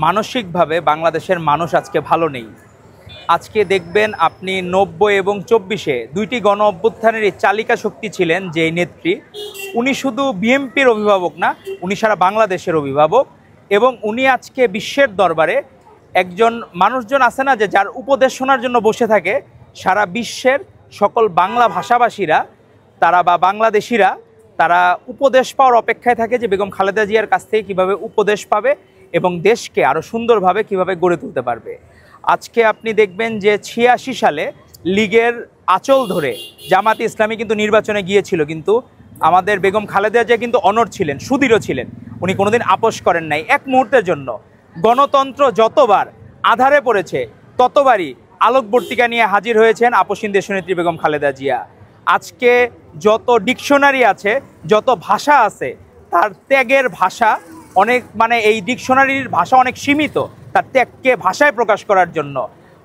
মানসিকভাবে বাংলাদেশের মানুষ আজকে ভালো নেই। আজকে দেখবেন আপনি ৯০ এবং ২৪-এ দুইটি গণ অভ্যুত্থানেরই চালিকা শক্তি ছিলেন যে নেত্রী, উনি শুধু বিএনপির অভিভাবক না, উনি সারা বাংলাদেশের অভিভাবক। এবং উনি আজকে বিশ্বের দরবারে একজন মানুষজন আছে না যে যার উপদেশ শোনার জন্য বসে থাকে, সারা বিশ্বের সকল বাংলা ভাষাভাষীরা তারা বা বাংলাদেশিরা তারা উপদেশ পাওয়ার অপেক্ষায় থাকে যে বেগম খালেদা জিয়ার কাছ থেকে কীভাবে উপদেশ পাবে এবং দেশকে আরও সুন্দরভাবে কীভাবে গড়ে তুলতে পারবে। আজকে আপনি দেখবেন যে ৮৬ সালে লীগের আঁচল ধরে জামাতে ইসলামী কিন্তু নির্বাচনে গিয়েছিল, কিন্তু আমাদের বেগম খালেদা জিয়া কিন্তু অনড় ছিলেন, সুদৃঢ় ছিলেন, উনি কোনোদিন আপোষ করেন নাই এক মুহূর্তের জন্য। গণতন্ত্র যতবার আধারে পড়েছে ততবারই আলোকবর্তিকা নিয়ে হাজির হয়েছেন আপোষহীন দেশনেত্রী বেগম খালেদা জিয়া। আজকে যত ডিকশনারি আছে, যত ভাষা আছে, তার ত্যাগের ভাষা অনেক, এই ডিকশনারির ভাষা অনেক সীমিত তার ত্যাগকে ভাষায় প্রকাশ করার জন্য।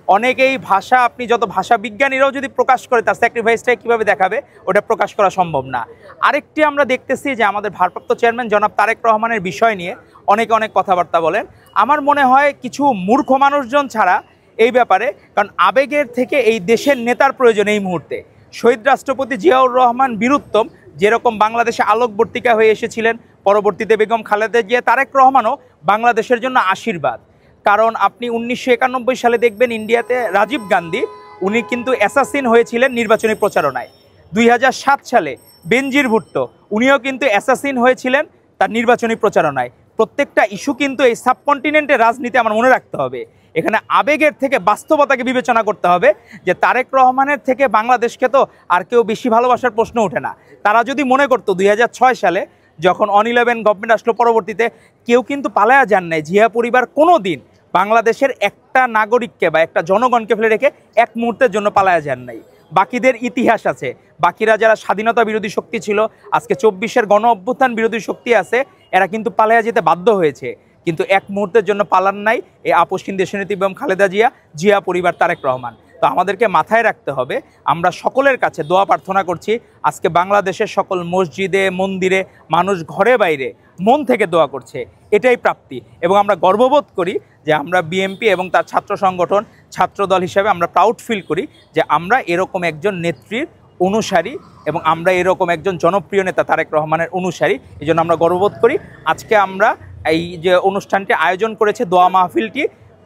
অনেকেই ভাষা, আপনি যত ভাষা বিজ্ঞানীরাও যদি প্রকাশ করে তার স্যাক্রিফাইসটাই কীভাবে দেখাবে ওটা প্রকাশ করা সম্ভব না। আরেকটি আমরা দেখতেছি যে আমাদের ভারপ্রাপ্ত চেয়ারম্যান জনাব তারেক রহমানের বিষয় নিয়ে অনেক কথাবার্তা বলেন। আমার মনে হয় কিছু মূর্খ মানুষজন ছাড়া এই ব্যাপারে, কারণ আবেগের থেকে এই দেশের নেতার প্রয়োজন এই মুহূর্তে। শহীদ রাষ্ট্রপতি জিয়াউর রহমান বীরুত্তম যেরকম বাংলাদেশে আলোকবর্তিকা হয়ে এসেছিলেন, পরবর্তীতে বেগম খালেদা জিয়া, তারেক রহমানও বাংলাদেশের জন্য আশীর্বাদ। কারণ আপনি ১৯৯১ সালে দেখবেন ইন্ডিয়াতে রাজীব গান্ধী, উনি কিন্তু অ্যাসাসিন হয়েছিলেন নির্বাচনী প্রচারণায়। ২০০৭ সালে বেনজির ভুট্টো, উনিও কিন্তু অ্যাসাসিন হয়েছিলেন তার নির্বাচনী প্রচারণায়। প্রত্যেকটা ইস্যু কিন্তু এই সাবকন্টিনেন্টের রাজনীতি আমার মনে রাখতে হবে। এখানে আবেগের থেকে বাস্তবতাকে বিবেচনা করতে হবে যে তারেক রহমানের থেকে বাংলাদেশকে তো আর কেউ বেশি ভালোবাসার প্রশ্ন ওঠে না। তারা যদি মনে করতো ২০০৬ সালে যখন অন-11 গভর্নমেন্ট আসলো, পরবর্তীতে কেউ কিন্তু পালায়া যান নাই। জিয়া পরিবার কোনো দিন বাংলাদেশের একটা নাগরিককে বা একটা জনগণকে ফেলে রেখে এক মুহূর্তের জন্য পালায়া যান নাই। বাকিদের ইতিহাস আছে, বাকিরা যারা স্বাধীনতা বিরোধী শক্তি ছিল, আজকে ২৪-এর গণ অভ্যুত্থান বিরোধী শক্তি আছে, এরা কিন্তু পালায়া যেতে বাধ্য হয়েছে, কিন্তু এক মুহূর্তের জন্য পালান নাই এই আপোষহীন দেশনেত্রী বেগম খালেদা জিয়া, জিয়া পরিবার, তারেক রহমান। তো আমাদেরকে মাথায় রাখতে হবে, আমরা সকলের কাছে দোয়া প্রার্থনা করছি, আজকে বাংলাদেশের সকল মসজিদে মন্দিরে মানুষ ঘরে বাইরে মন থেকে দোয়া করছে, এটাই প্রাপ্তি। এবং আমরা গর্ববোধ করি যে আমরা বিএনপি এবং তার ছাত্র সংগঠন, ছাত্রদল হিসাবে আমরা প্রাউড ফিল করি যে আমরা এরকম একজন নেত্রীর অনুসারী এবং আমরা এরকম একজন জনপ্রিয় নেতা তারেক রহমানের অনুসারী, এই জন্য আমরা গর্ববোধ করি। আজকে আমরা এই যে অনুষ্ঠানটি আয়োজন করেছে দোয়া মাহফিলটি,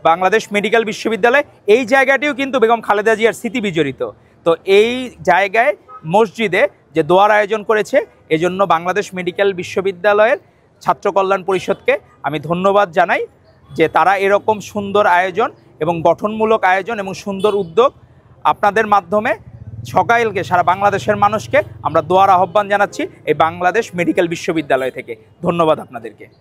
বাংলাদেশ মেডিকেল বিশ্ববিদ্যালয়, এই জায়গাটিও কিন্তু বেগম খালেদা জিয়ার স্মৃতি বিজড়িত। তো এই জায়গায় মসজিদে যে দোয়ার আয়োজন করেছে, এজন্য বাংলাদেশ মেডিকেল বিশ্ববিদ্যালয়ের ছাত্র কল্যাণ পরিষদকে আমি ধন্যবাদ জানাই যে তারা এরকম সুন্দর আয়োজন এবং গঠনমূলক আয়োজন এবং সুন্দর উদ্যোগ, আপনাদের মাধ্যমে সকালকে সারা বাংলাদেশের মানুষকে আমরা দোয়ার আহ্বান জানাচ্ছি এই বাংলাদেশ মেডিকেল বিশ্ববিদ্যালয় থেকে। ধন্যবাদ আপনাদেরকে।